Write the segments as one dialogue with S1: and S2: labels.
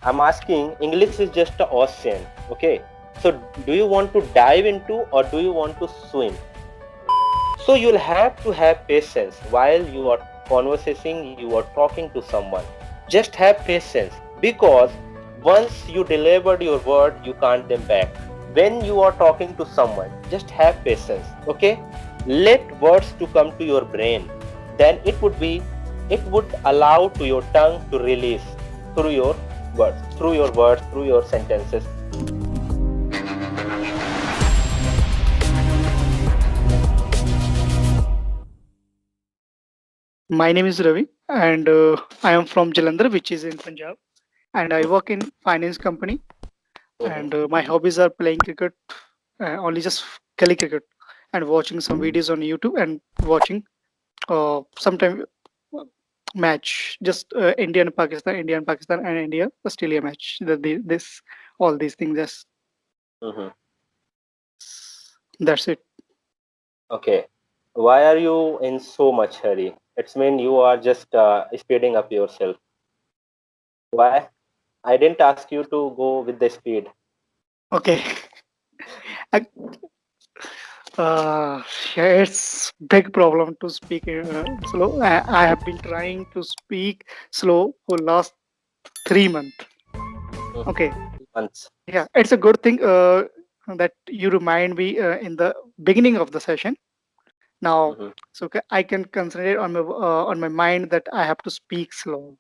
S1: I'm asking, English is just an ocean, okay? So do you want to dive into or do you want to swim? So you'll have to have patience while you are conversing, you are talking to someone. Just have patience because once you delivered your word, you can't them back. When you are talking to someone, just have patience, okay? Let words to come to your brain. Then it would allow to your tongue to release through your words, through your sentences.
S2: My name is Ravi, and I am from Jalandhar, which is in Punjab, and I work in finance company. And
S1: Mhm.
S2: my hobbies are playing cricket, only just gully cricket, and watching some videos on YouTube and watching sometime match, just India and Pakistan, and India Australia match. This all these things.
S1: Mhm.
S2: That's it.
S1: Okay. Why are you in so much hurry? It's mean you are just speeding up yourself. Why? I didn't ask you to go with the speed.
S2: Okay. Ac- Uh, yeah, it's big problem to speak slow. I have been trying to speak slow for last 3 months. Okay,
S1: Months.
S2: yeah, it's a good thing that you remind me in the beginning of the session. Now,
S1: Mhm.
S2: so I can concentrate on my mind that I have to speak slow.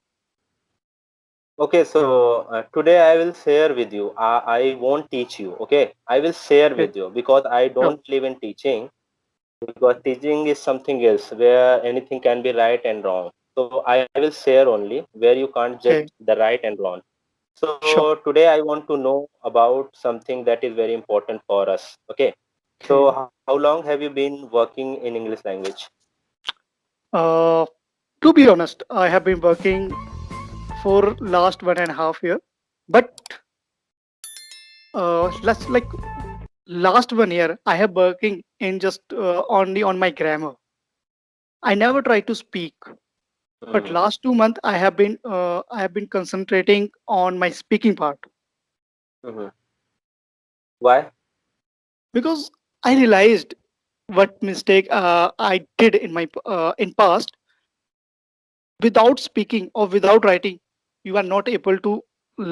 S1: Okay, so today I will share with you. I won't teach you. Okay, I will share
S2: Okay,
S1: with you because I
S2: sure.
S1: don't believe in teaching. Because teaching is something else where anything can be right and wrong. So I will share only where you can't judge
S2: Okay,
S1: the right and wrong.
S2: sure.
S1: So today I want to know about something that is very important for us. Okay. So
S2: Okay.
S1: how long have you been working in English language?
S2: Uh, to be honest, I have been working for last 1.5 year, but let's like last 1 year I have working in just only on my grammar. I never try to speak, but
S1: Hmm.
S2: last 2 months I have been concentrating on my speaking part
S1: Hmm. Why?
S2: because I realized what mistake I did in my in past. Without speaking or without writing, you are not able to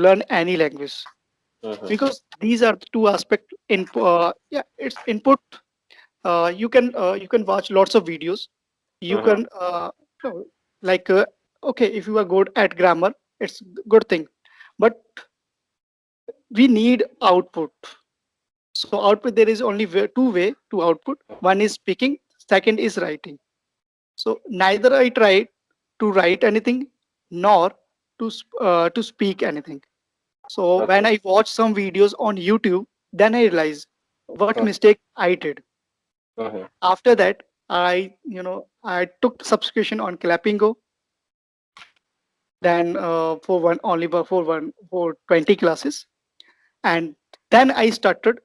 S2: learn any language,
S1: Hmm.
S2: because these are the two aspects in yeah, it's input. You can watch lots of videos. You
S1: Hmm.
S2: can no, like okay, if you are good at grammar, it's good thing, but we need output. So output, there is only two way to output. One is speaking, second is writing. So neither I tried to write anything nor to speak anything. So when
S1: Okay.
S2: I watch some videos on YouTube, then I realize what
S1: Hmm.
S2: mistake I did.
S1: Hmm.
S2: After that, I took subscription on Clappingo. Then for one only for 20 classes, and then I started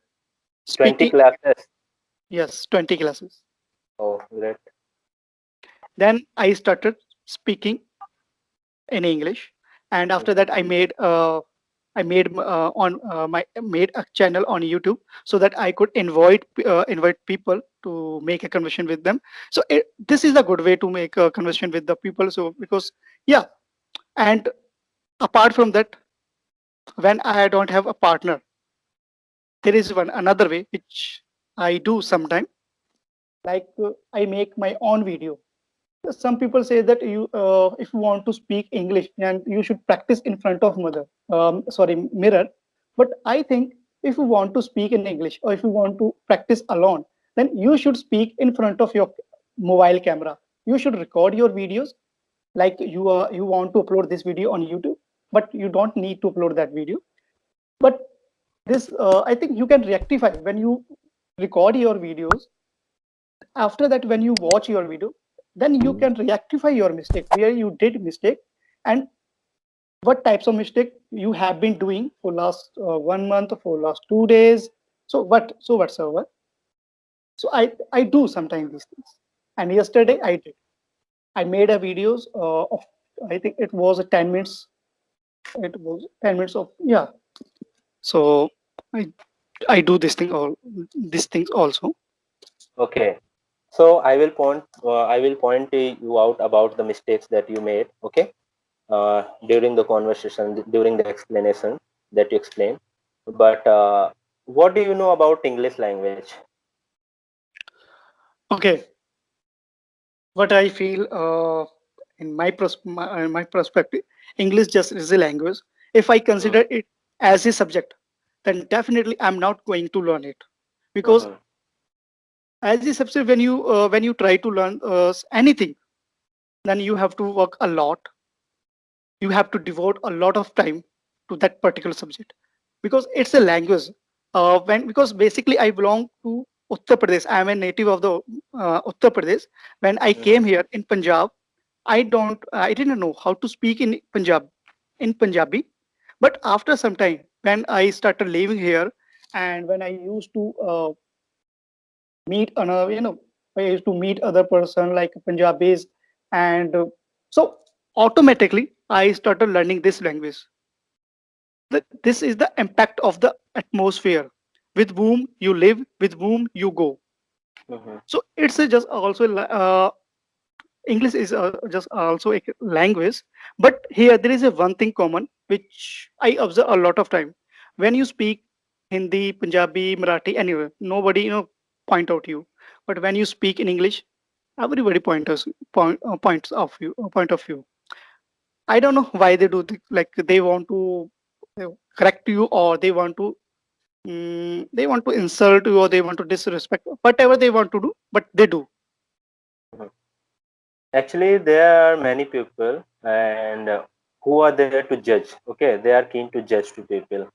S1: 20
S2: speaking.
S1: classes.
S2: Yes, 20 classes.
S1: Oh, great.
S2: Then I started speaking in English, and after that I made a channel on YouTube so that I could invite people to make a conversation with them. So this is a good way to make a conversation with the people. So because yeah, and apart from that, when I don't have a partner, there is one another way which I do sometime. Like I make my own video. Some people say that if you want to speak English, and you should practice in front of mirror. But I think if you want to speak in English, or if you want to practice alone, then you should speak in front of your mobile camera. You should record your videos. Like you want to upload this video on YouTube, but you don't need to upload that video. But this I think you can rectify when you record your videos. After that, when you watch your video, then you can rectify your mistake where you did mistake, and what types of mistake you have been doing for last 1 month or for last 2 days. So whatsoever. So I do sometimes these things. And yesterday I did. I made a videos of, I think it was a 10 minutes It was 10 minutes of, yeah. So I I do this thing all these things also.
S1: Okay. So I will point you out about the mistakes that you made. Okay. During the conversation, during the explanation that you explained. But what do you know about English language?
S2: Okay, what I feel in my perspective, English just is a language. If I consider it as a subject, then definitely I'm not going to learn it, because
S1: Mm-hmm.
S2: as a subject, when you try to learn anything, then you have to work a lot. You have to devote a lot of time to that particular subject, because it's a language. When Because basically I belong to Uttar Pradesh, I am a native of the Uttar Pradesh. When I
S1: Mm-hmm.
S2: came here in Punjab, I didn't know how to speak in Punjabi. But after some time, when I started living here, and when I used to meet another, I used to meet other person like Punjabis, and so automatically I started learning this language. This is the impact of the atmosphere, with whom you live, with whom you go.
S1: Mm-hmm.
S2: So it's just also English is just also a language. But here there is a one thing common which I observe a lot of time. When you speak Hindi, Punjabi, Marathi, anywhere, nobody point out you. But when you speak in English, everybody points of view. Point of view. I don't know why they do like they want to correct you, or they want to insult you, or they want to disrespect, whatever they want to do, but they do.
S1: Mm-hmm. Actually, there are many people and who are there to judge. Okay, they are keen to judge to people,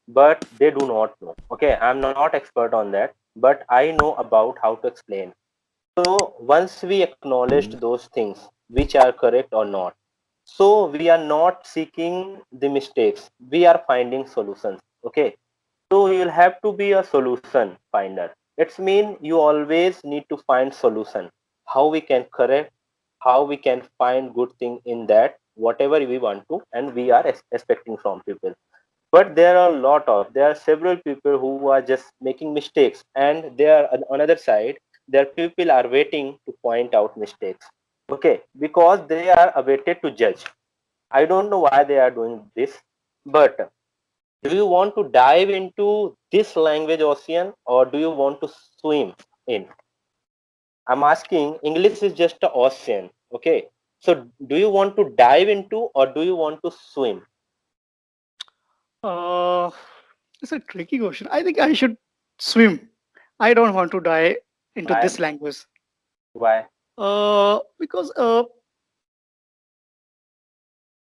S1: but they do not know. Okay, I'm not expert on that, but I know about how to explain. So once we acknowledged those things, which are correct or not, so we are not seeking the mistakes. We are finding solutions. Okay, so you'll have to be a solution finder. It's mean you always need to find solution. How we can correct, how we can find good thing in that, whatever we want to, and we are expecting from people. But there are several people who are just making mistakes, and there on another side, there people are waiting to point out mistakes. Okay, because they are awaited to judge. I don't know why they are doing this, but do you want to dive into this language ocean or do you want to swim in? I'm asking, English is just an ocean. Okay. So do you want to dive into or do you want to swim?
S2: uh it's a tricky question. I think I should swim. I don't want to die into
S1: Why?
S2: this language.
S1: Why?
S2: Because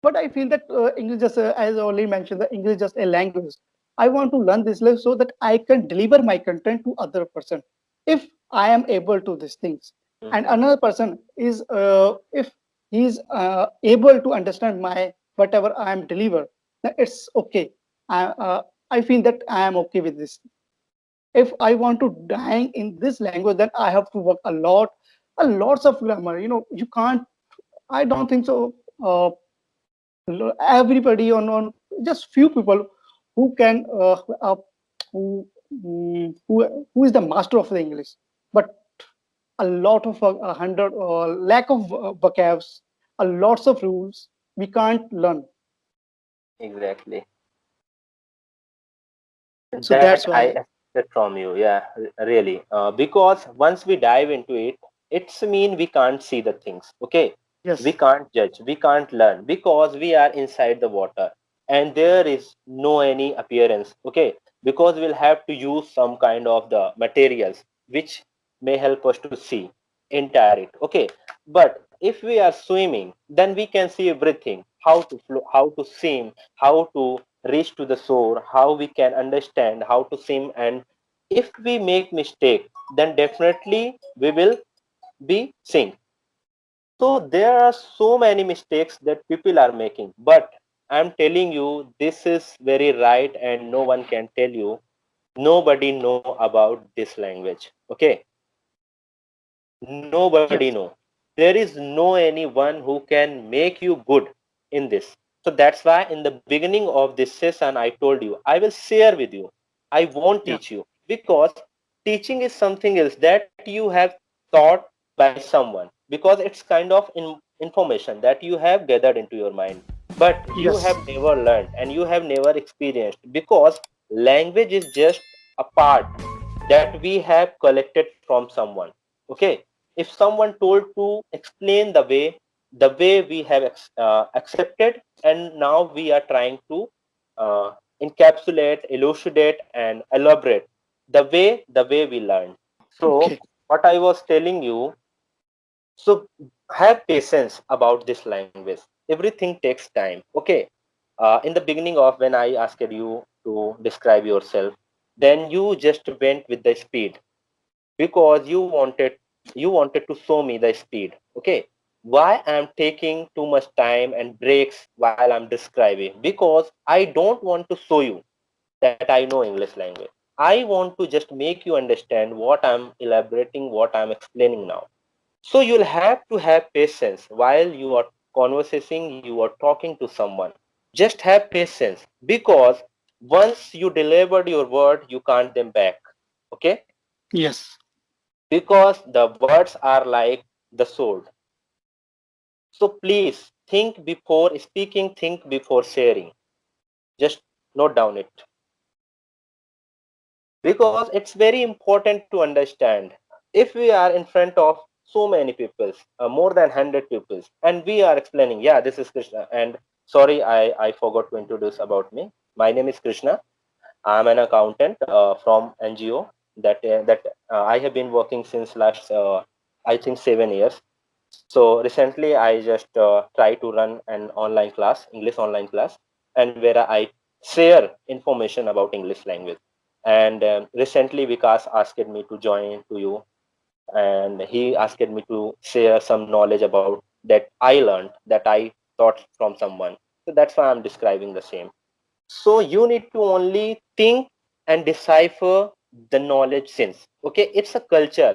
S2: but I feel that English just as I already mentioned, the English is just a language. I want to learn this language so that I can deliver my content to other person, if I am able to these things. And
S1: Mhm.
S2: another person is if he's able to understand my whatever I am deliver, then it's okay. I feel that I am okay with this. If I want to dying in this language, then I have to work a lot, a lots of grammar. You can't. I don't think so. Everybody on just few people who can who who is the master of the English, but a lot of a hundred lack of vocabs, a lots of rules we can't learn.
S1: Exactly.
S2: So
S1: That
S2: that's
S1: I
S2: why.
S1: expected from you. Yeah, really. Because once we dive into it, it's mean we can't see the things. Okay. We
S2: Yes,
S1: can't judge. We can't learn because we are inside the water and there is no any appearance. Okay. Because we'll have to use some kind of the materials which may help us to see entire it. Okay. But if we are swimming, then we can see everything. How to flow, how to swim, how to reach to the shore, how we can understand how to swim, and if we make mistake, then definitely we will be sink. So there are so many mistakes that people are making, but I'm telling you this is very right and no one can tell you. Nobody know about this language. Okay, nobody
S2: yes,
S1: know. There is no anyone who can make you good in this. So that's why in the beginning of this session, I told you, I will share with you. I won't
S2: Yeah.
S1: teach you, because teaching is something else that you have taught by someone, because it's kind of information that you have gathered into your mind, but you
S2: Yes.
S1: have never learned and you have never experienced, because language is just a part that we have collected from someone. Okay, if someone told to explain the way we have accepted, and now we are trying to uh, encapsulate, elucidate, and elaborate the way we learn. So
S2: Okay.
S1: what I was telling you, so have patience about this language. Everything takes time. Okay, in the beginning of when I asked you to describe yourself, then you just went with the speed, because you wanted to show me the speed. Okay, why I'm taking too much time and breaks while I'm describing? Because I don't want to show you that I know English language. I want to just make you understand what I'm elaborating, what I'm explaining now. So you'll have to have patience while you are conversing, you are talking to someone. Just have patience, because once you delivered your word, you can't them back. Okay,
S2: Yes.
S1: because the words are like the sword. So please think before speaking, think before sharing. Just note down it, because it's very important to understand. If we are in front of so many people, more than 100 people, and we are explaining, yeah, this is Krishna, and sorry, I forgot to introduce about me. My name is Krishna. I'm an accountant from NGO that I have been working since last I think 7 years. So recently, I just try to run an online class, English online class, and where I share information about English language. And recently, Vikas asked me to join to you, and he asked me to share some knowledge about that I learned, that I taught from someone. So that's why I'm describing the same. So you need to only think and decipher the knowledge since. Okay, it's a culture.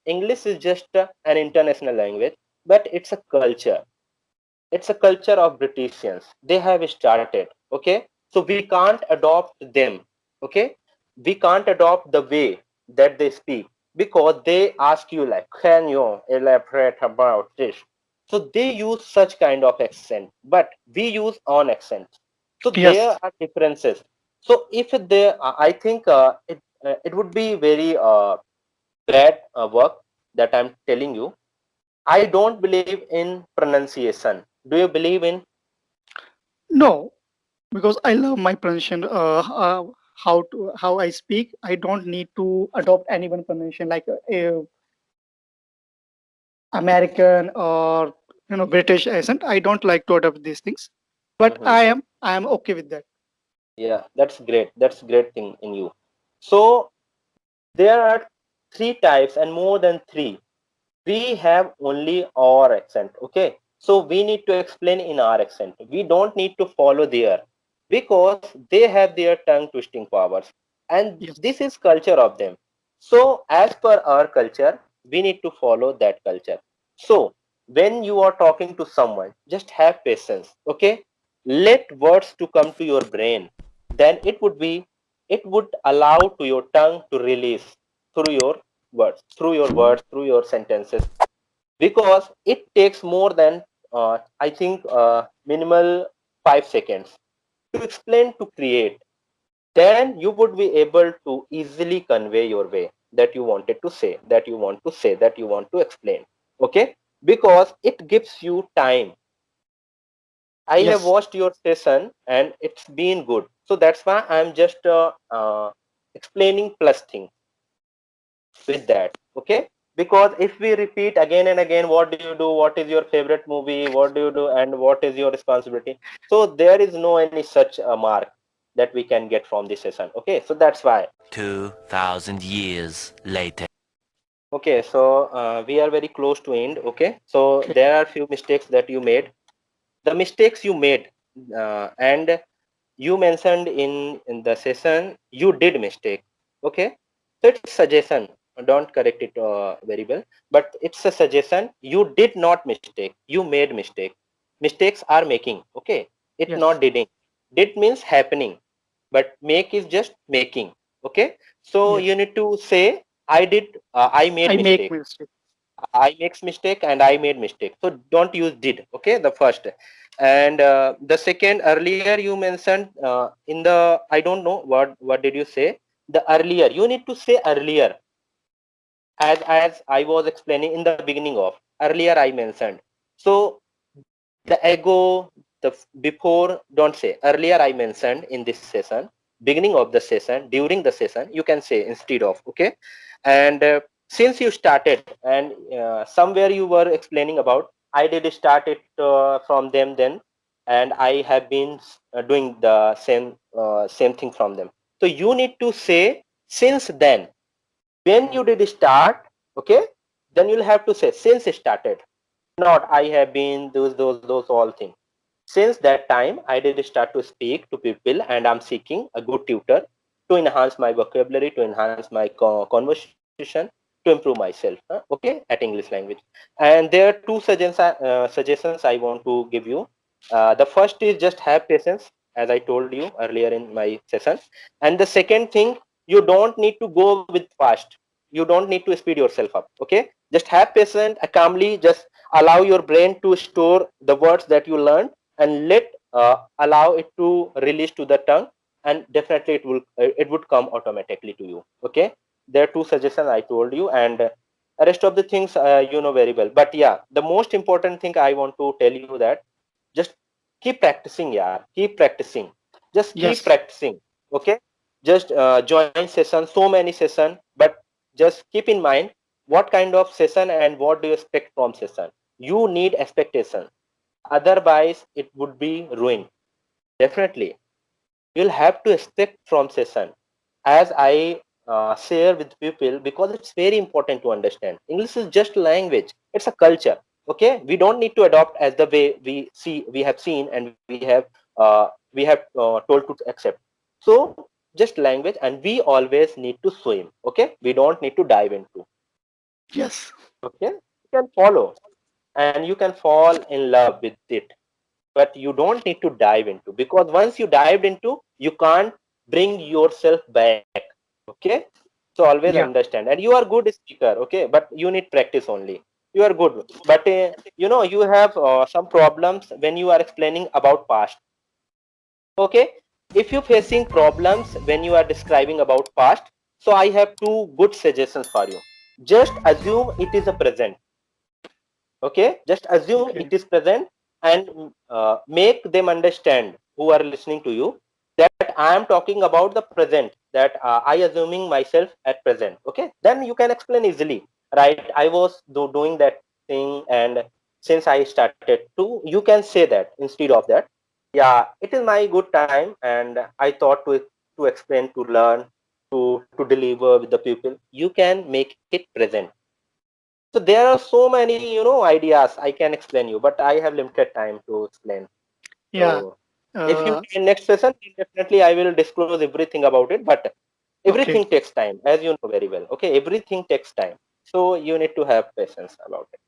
S1: English is just an international language, but it's a culture. It's a culture of Britishers. They have started. Okay, so we can't adopt them. Okay, we can't adopt the way that they speak, because they ask you like, can you elaborate about this? So they use such kind of accent, but we use on accent. So there
S2: Yes.
S1: are differences. So if there, I think it would be very bad work that I'm telling you. I don't believe in pronunciation. Do you believe in?
S2: No, because I love my pronunciation. How I speak. I don't need to adopt anyone pronunciation like American or British accent. I don't like to adopt these things, but
S1: Mhm.
S2: I am okay with that.
S1: Yeah, that's great. That's great thing in you. So there are three types and more than three. We have only our accent. Okay. So we need to explain in our accent. We don't need to follow their, because they have their tongue twisting powers. And
S2: Yes.
S1: this is culture of them. So as per our culture, we need to follow that culture. So when you are talking to someone, just have patience. Okay. Let words to come to your brain. Then it would allow to your tongue to release through your words, through your sentences, because it takes more than I think minimal 5 seconds to explain, to create. Then you would be able to easily convey your way that you wanted to say, that you want to explain. Okay, because it gives you time. I have
S2: Yes.
S1: watched your session and it's been good, so that's why I'm just explaining plus thing with that. Okay, because if we repeat again and again, what do you do, what is your favorite movie, what do you do, and what is your responsibility, so there is no any such mark that we can get from this session. Okay, so that's why.
S3: 2,000 years later.
S1: Okay, so we are very close to end. Okay, so
S2: Okay.
S1: there are few mistakes that you made. The mistakes you made, and you mentioned in the session, you did mistake. Okay, so it's suggestion. Don't correct it very well, but it's a suggestion. You did not mistake, you made mistake. Mistakes are making. Okay, It's
S2: Yes.
S1: not diding. Did means happening, but make is just making. Okay. So
S2: Yes.
S1: you need to say I did. I made
S2: I make
S1: mistake.
S2: mistake.
S1: I makes mistake and I made mistake. So don't use did. Okay, the first. And the second, earlier you mentioned in the, I don't know what did you say. The earlier, you need to say earlier, as I was explaining in the beginning of earlier I mentioned. So the ago, the before, don't say. Earlier I mentioned in this session, beginning of the session, during the session, you can say instead of. Okay. And since you started, and somewhere you were explaining about, I did start it from them then, and I have been doing the same thing from them. So you need to say since then. When you did start, okay, then you'll have to say since it started, not I have been those all things. Since that time, I did start to speak to people, and I'm seeking a good tutor to enhance my vocabulary, to enhance my conversation, to improve myself. Okay, at English language. And there are two suggestions I want to give you. The first is just have patience, as I told you earlier in my session. And the second thing, you don't need to go with fast. You don't need to speed yourself up. Okay, just have patience, calmly, just allow your brain to store the words that you learned, and allow it to release to the tongue, and definitely it would come automatically to you. Okay, there are two suggestions I told you, and rest of the things you know very well. But yeah, the most important thing I want to tell you that just keep practicing. Yeah, keep practicing, just keep
S2: Yes.
S1: practicing. Okay, just join session, so many session, but just keep in mind what kind of session and what do you expect from session. You need expectation, otherwise it would be ruined. Definitely you'll have to expect from session, as I share with people, because it's very important to understand English is just language, it's a culture. Okay, we don't need to adopt as the way we have seen, and we have told to accept. So just language, and we always need to swim. Okay, we don't need to dive into.
S2: Yes.
S1: Okay, you can follow, and you can fall in love with it, but you don't need to dive into, because once you dived into, you can't bring yourself back. Okay, so always
S2: Yeah.
S1: understand. And you are good speaker, okay, but you need practice only. You are good, but you have some problems when you are explaining about past. Okay, if you're facing problems when you are describing about past, so I have two good suggestions for you. Just assume it is a present. Okay, just assume it
S2: Okay.
S1: is present, and make them understand who are listening to you that I am talking about the present, that I assuming myself at present. Okay, then you can explain easily, right? I was doing that thing, and since I started to, you can say that instead of that. Yeah, it is my good time, and I thought to explain, to learn, to deliver with the people. You can make it present. So there are so many, ideas I can explain you, but I have limited time to explain.
S2: Yeah.
S1: So if you
S2: Uh,
S1: in next session, definitely I will disclose everything about it. But
S2: okay.
S1: everything takes time, as you know very well. Okay, everything takes time. So you need to have patience about it.